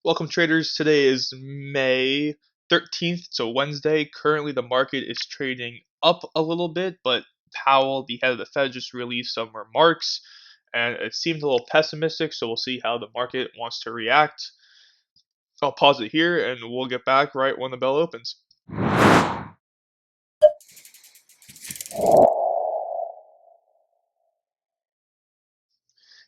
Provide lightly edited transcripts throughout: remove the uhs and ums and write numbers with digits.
Welcome traders. Today is May 13th. It's a Wednesday. Currently the market is trading up a little bit, but Powell, the head of the Fed, just released some remarks and it seemed a little pessimistic, so we'll see how the market wants to react. I'll pause it here and we'll get back right when the bell opens.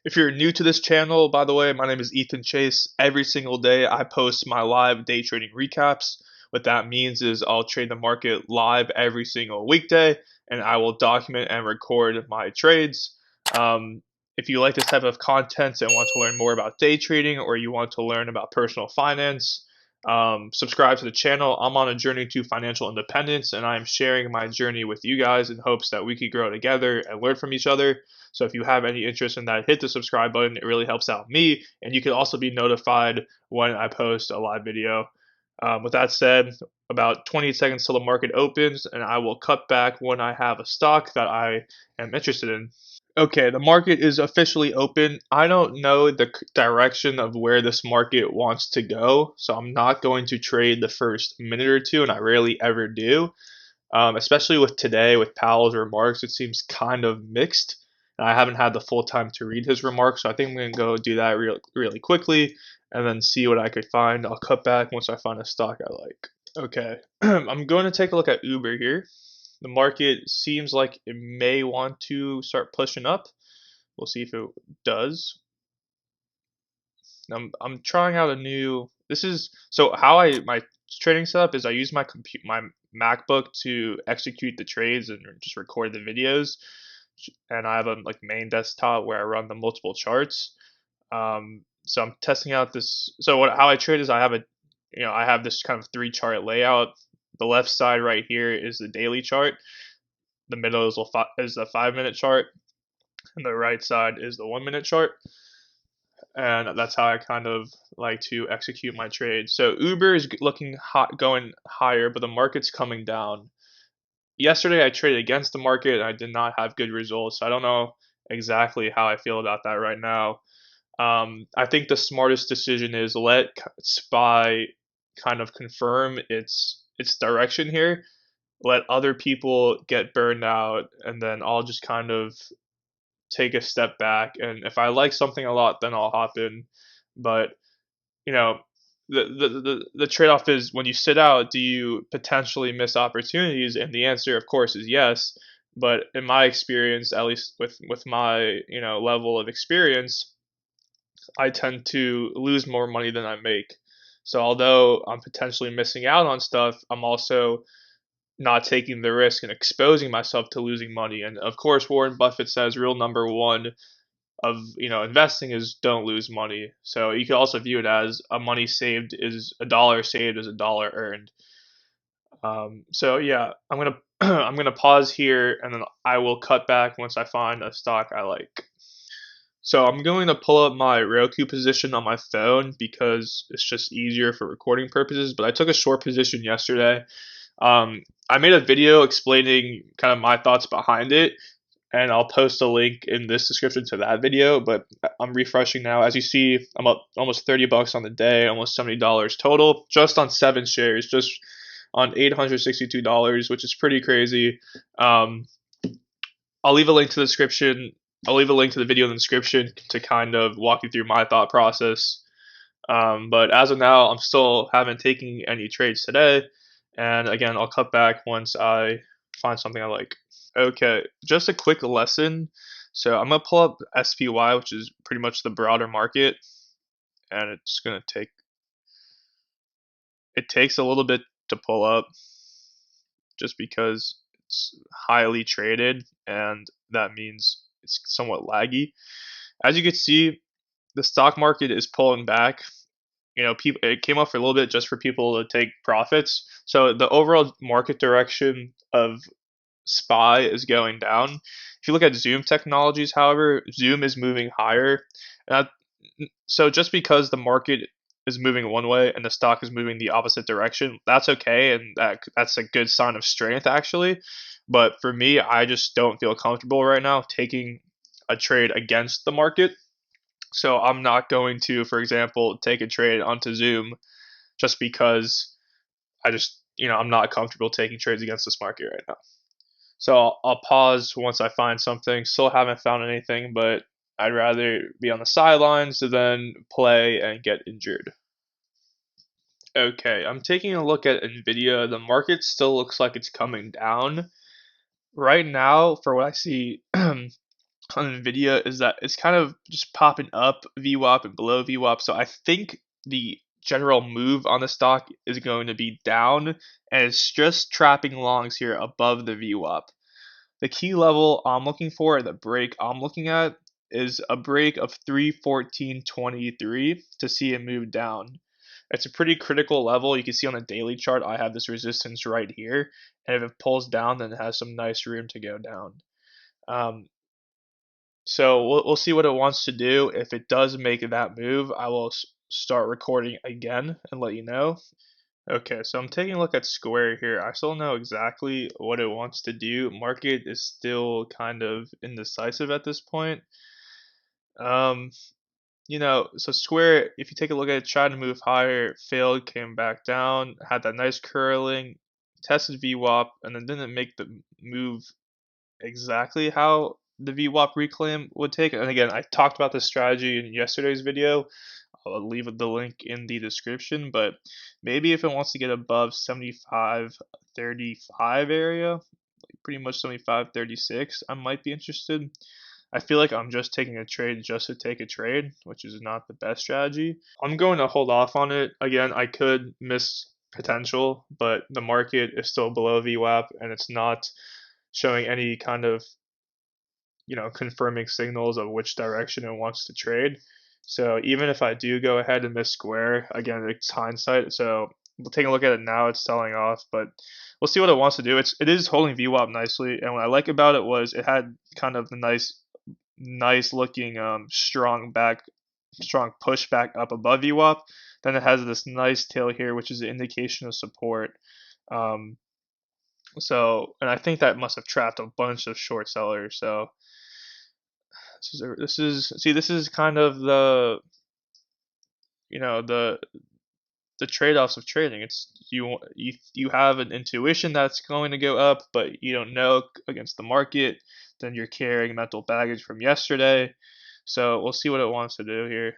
If you're new to this channel, by the way, my name is Ethan Chase. Every single day I post my live day trading recaps. What that means is I'll trade the market live every single weekday and I will document and record my trades. If you like this type of content and want to learn more about day trading or you want to learn about personal finance, subscribe to the channel. I'm on a journey to financial independence and I am sharing my journey with you guys in hopes that we could grow together and learn from each other. So if you have any interest in that, hit the subscribe button. It really helps out me. And you can also be notified when I post a live video. With that said, about 20 seconds till the market opens, and I will cut back when I have a stock that I am interested in. Okay, the market is officially open. I don't know the direction of where this market wants to go, so I'm not going to trade the first minute or two, and I rarely ever do. Especially with today, with Powell's remarks, it seems kind of mixed. I haven't had the full time to read his remarks, so I think I'm going to go do that really quickly and then see what I could find. I'll cut back once I find a stock I like. Okay, I'm going to take a look at Uber here. The market seems like it may want to start pushing up. We'll see if it does. I'm trying out a new. This is so how my trading setup is. I use my MacBook to execute the trades and just record the videos, and I have a like main desktop where I run the multiple charts. So I'm testing out this. So how I trade is I have this kind of three chart layout. The left side right here is the daily chart. The middle is the 5 minute chart, and the right side is the 1 minute chart. And that's how I kind of like to execute my trade. So Uber is looking hot, going higher, but the market's coming down. Yesterday I traded against the market and I did not have good results. So I don't know exactly how I feel about that right now. I think the smartest decision is let SPY kind of confirm its direction here. Let other people get burned out, and then I'll just kind of take a step back. And if I like something a lot, then I'll hop in. But you know, the trade off is when you sit out, do you potentially miss opportunities? And the answer, of course, is yes. But in my experience, at least with my level of experience, I tend to lose more money than I make. So although I'm potentially missing out on stuff, I'm also not taking the risk and exposing myself to losing money. And of course, Warren Buffett says rule number one of investing is don't lose money. So you could also view it as a dollar saved is a dollar earned. So yeah, I'm gonna I'm gonna pause here and then I will cut back once I find a stock I like. So I'm going to pull up my Roku position on my phone because it's just easier for recording purposes. But I took a short position yesterday. I made a video explaining kind of my thoughts behind it, and I'll post a link in this description to that video. But I'm refreshing now. As you see, I'm up almost 30 bucks on the day, almost $70 total, just on 7 shares, just on $862, which is pretty crazy. Um, I'll leave a link to the description. I'll leave a link to the video in the description to kind of walk you through my thought process. But as of now, I'm still haven't taken any trades today. And again, I'll cut back once I find something I like. Okay, just a quick lesson. So I'm gonna pull up SPY, which is pretty much the broader market, and it's gonna take it takes a little bit to pull up just because it's highly traded, and that means it's somewhat laggy. As you can see, the stock market is pulling back. People it came up for a little bit just for people to take profits. So the overall market direction of SPY is going down. If you look at Zoom Technologies, however, Zoom is moving higher. Uh, so just because the market is moving one way and the stock is moving the opposite direction, that's okay, and that's a good sign of strength actually. But for me, I just don't feel comfortable right now taking a trade against the market. So I'm not going to, for example, take a trade onto Zoom just because I'm not comfortable taking trades against this market right now. So I'll pause once I find something. Still haven't found anything, but I'd rather be on the sidelines than play and get injured. Okay, I'm taking a look at Nvidia. The market still looks like it's coming down. Right now, for what I see on Nvidia, is that it's kind of just popping up VWAP and below VWAP. So I think the general move on the stock is going to be down, and it's just trapping longs here above the VWAP. The key level I'm looking for, the break I'm looking at, is a break of 314.23 to see it move down. It's a pretty critical level. You can see on the daily chart, I have this resistance right here, and if it pulls down, then it has some nice room to go down. Um, so we'll see what it wants to do. If it does make that move, I will start recording again and let you know. Okay, so I'm taking a look at Square here. I still know exactly what it wants to do. Market is still kind of indecisive at this point. Um, so Square, if you take a look at it, tried to move higher, failed, came back down, had that nice curling, tested VWAP, and then didn't make the move exactly how the VWAP reclaim would take. And again, I talked about this strategy in yesterday's video. I'll leave the link in the description, but maybe if it wants to get above 75.35 area, like pretty much 75.36, I might be interested. I feel like I'm just taking a trade just to take a trade, which is not the best strategy. I'm going to hold off on it. Again, I could miss potential, but the market is still below VWAP and it's not showing any kind of confirming signals of which direction it wants to trade. So even if I do go ahead and miss Square, again, it's hindsight. So we'll take a look at it now. It's selling off, but we'll see what it wants to do. It is holding VWAP nicely, and what I like about it was it had kind of the nice looking strong push back up above VWAP. Then it has this nice tail here, which is an indication of support. Um, and I think that must have trapped a bunch of short sellers. So this is kind of the trade-offs of trading. It's you have an intuition that's going to go up, but you don't know against the market. Then you're carrying mental baggage from yesterday. So we'll see what it wants to do here.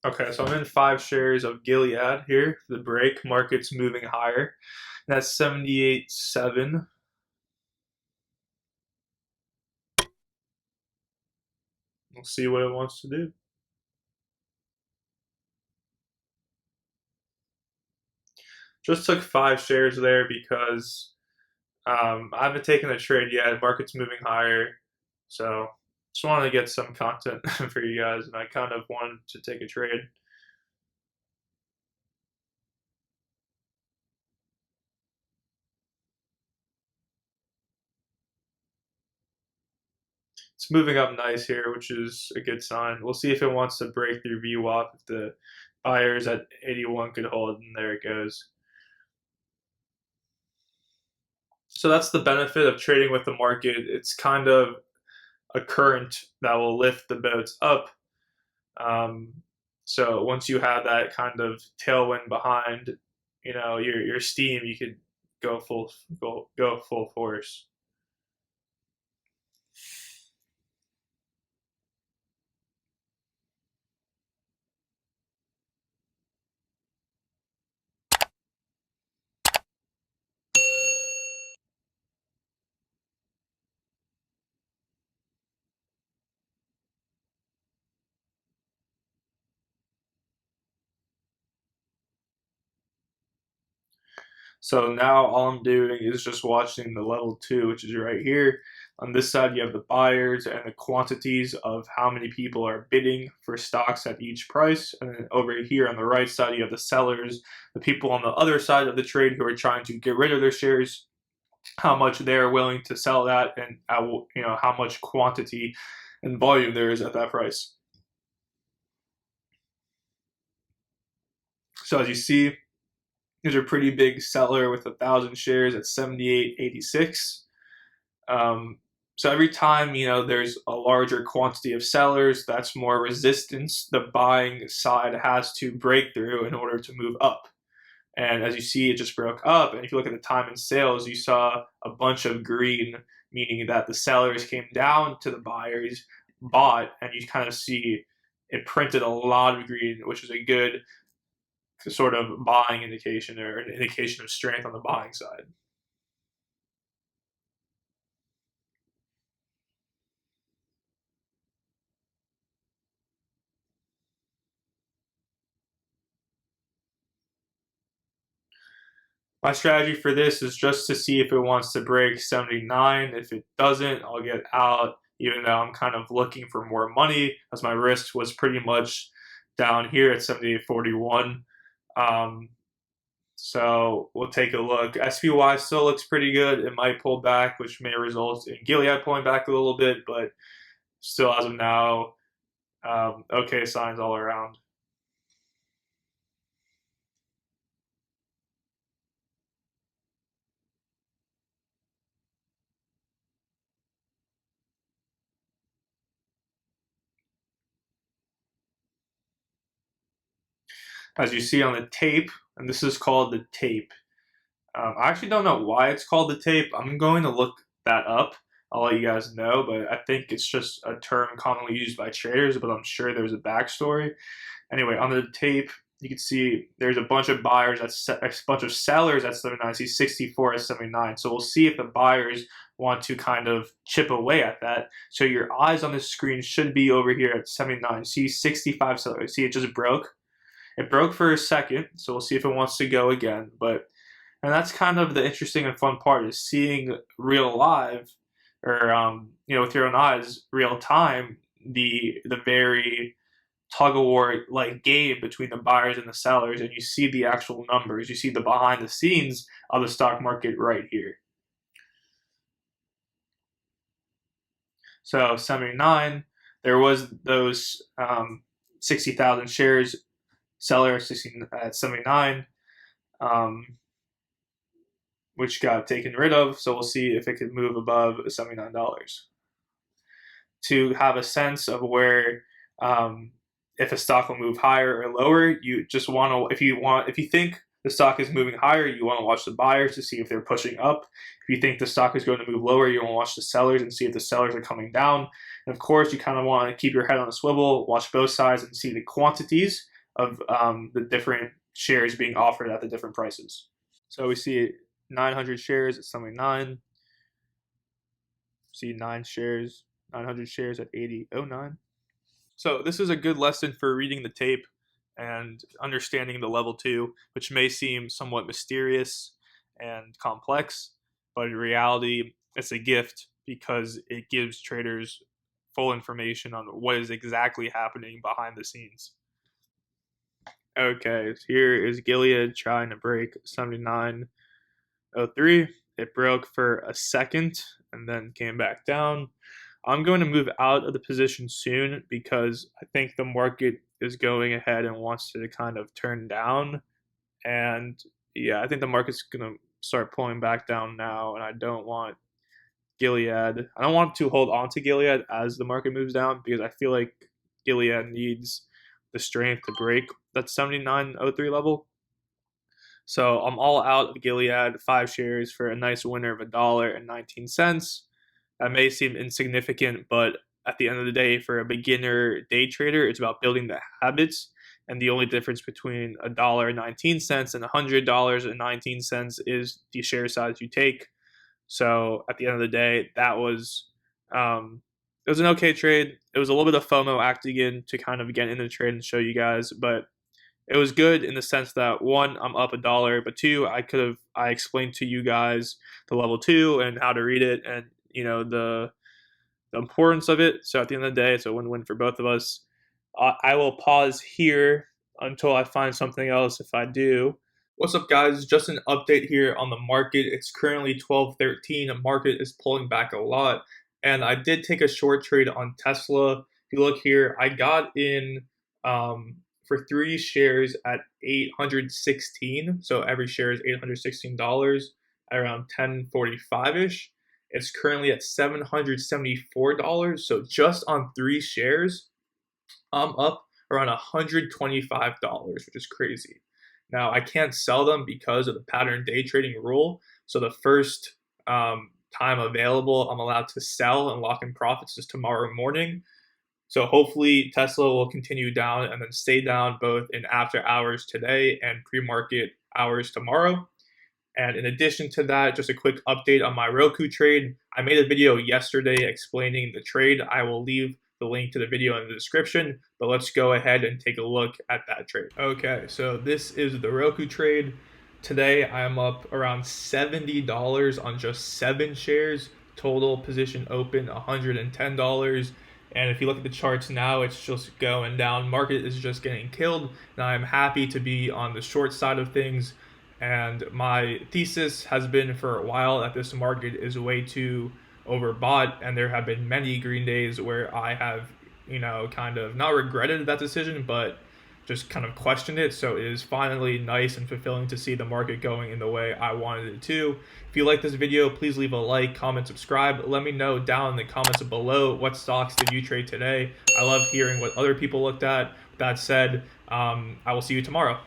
Okay, so I'm in 5 shares of Gilead here. The break market's moving higher. That's 78.7. We'll see what it wants to do. Just took 5 shares there because I haven't taken a trade yet. Market's moving higher, so just wanted to get some content for you guys, and I kind of wanted to take a trade. It's moving up nice here, which is a good sign. We'll see if it wants to break through VWAP. If the buyers at 81 could hold, and there it goes. So that's the benefit of trading with the market. It's kind of a current that will lift the boats up. Um, so once you have that kind of tailwind behind, your steam, you could go full force. So now all I'm doing is just watching the level 2, which is right here. On this side, you have the buyers and the quantities of how many people are bidding for stocks at each price. And then over here on the right side, you have the sellers, the people on the other side of the trade who are trying to get rid of their shares, how much they're willing to sell that, and how much quantity and volume there is at that price. So as you see, is a pretty big seller with 1,000 shares at 78.86. So every time there's a larger quantity of sellers, that's more resistance the buying side has to break through in order to move up. And as you see, it just broke up. And if you look at the time in sales, you saw a bunch of green, meaning that the sellers came down to the buyers, bought, and you kind of see it printed a lot of green, which is a good sort of buying indication or an indication of strength on the buying side. My strategy for this is just to see if it wants to break 79. If it doesn't, I'll get out, even though I'm kind of looking for more money, as my risk was pretty much down here at 78.41. So we'll take a look. SPY still looks pretty good. It might pull back, which may result in Gilead pulling back a little bit, but still, as of now, okay signs all around. As you see on the tape, and this is called the tape. I actually don't know why it's called the tape. I'm going to look that up. I'll let you guys know, but I think it's just a term commonly used by traders, but I'm sure there's a backstory. Anyway, on the tape, you can see there's a bunch of buyers, a bunch of sellers at 79. See 64 at 79. So we'll see if the buyers want to kind of chip away at that. So your eyes on the screen should be over here at 79. See 65 sellers. See, it just broke. It broke for a second, so we'll see if it wants to go again. And that's kind of the interesting and fun part, is seeing real live, or with your own eyes, real time, the very tug of war like game between the buyers and the sellers, and you see the actual numbers, you see the behind the scenes of the stock market right here. So 79, there was those 60,000 shares, seller at 79, which got taken rid of. So we'll see if it can move above $79 to have a sense of where, if a stock will move higher or lower. You just want to, if you think the stock is moving higher, you want to watch the buyers to see if they're pushing up. If you think the stock is going to move lower, you want to watch the sellers and see if the sellers are coming down. And of course, you kind of want to keep your head on a swivel, watch both sides, and see the quantities of the different shares being offered at the different prices. So we see 900 shares at 79. See 900 shares at 80.09. So this is a good lesson for reading the tape and understanding the level 2, which may seem somewhat mysterious and complex, but in reality, it's a gift because it gives traders full information on what is exactly happening behind the scenes. Okay, so here is Gilead trying to break 79.03. It broke for a second and then came back down. I'm going to move out of the position soon because I think the market is going ahead and wants to kind of turn down. And yeah, I think the market's going to start pulling back down now, and I don't want Gilead. I don't want to hold on to Gilead as the market moves down because I feel like Gilead needs the strength to break that 79.03 level. So I'm all out of Gilead, 5 shares for a nice winner of $1.19. That may seem insignificant, but at the end of the day, for a beginner day trader, it's about building the habits. And the only difference between $1.19 and $100.19 is the share size you take. So at the end of the day, that was it was an okay trade. It was a little bit of FOMO acting in to kind of get into the trade and show you guys, but it was good in the sense that, one, I'm up $1, but two, I explained to you guys the level 2 and how to read it, and the importance of it. So at the end of the day, it's a win-win for both of us. I will pause here until I find something else if I do. What's up, guys? Just an update here on the market. It's currently 12:13. The market is pulling back a lot, and I did take a short trade on Tesla. If you look here, I got in for 3 shares at 816. So every share is $816 at around 10.45ish. It's currently at $774. So just on 3 shares, I'm up around $125, which is crazy. Now I can't sell them because of the pattern day trading rule. So the first time available, I'm allowed to sell and lock in profits is tomorrow morning. So hopefully Tesla will continue down and then stay down both in after hours today and pre-market hours tomorrow. And in addition to that, just a quick update on my Roku trade. I made a video yesterday explaining the trade. I will leave the link to the video in the description, but let's go ahead and take a look at that trade. Okay, so this is the Roku trade. Today I'm up around $70 on just 7 shares. Total position open $110. And if you look at the charts now, it's just going down. Market is just getting killed. Now I'm happy to be on the short side of things. And my thesis has been for a while that this market is way too overbought. And there have been many green days where I have, kind of not regretted that decision, but just kind of questioned it. So it is finally nice and fulfilling to see the market going in the way I wanted it to. If you like this video, please leave a like, comment, subscribe. Let me know down in the comments below what stocks did you trade today. I love hearing what other people looked at. That said, I will see you tomorrow.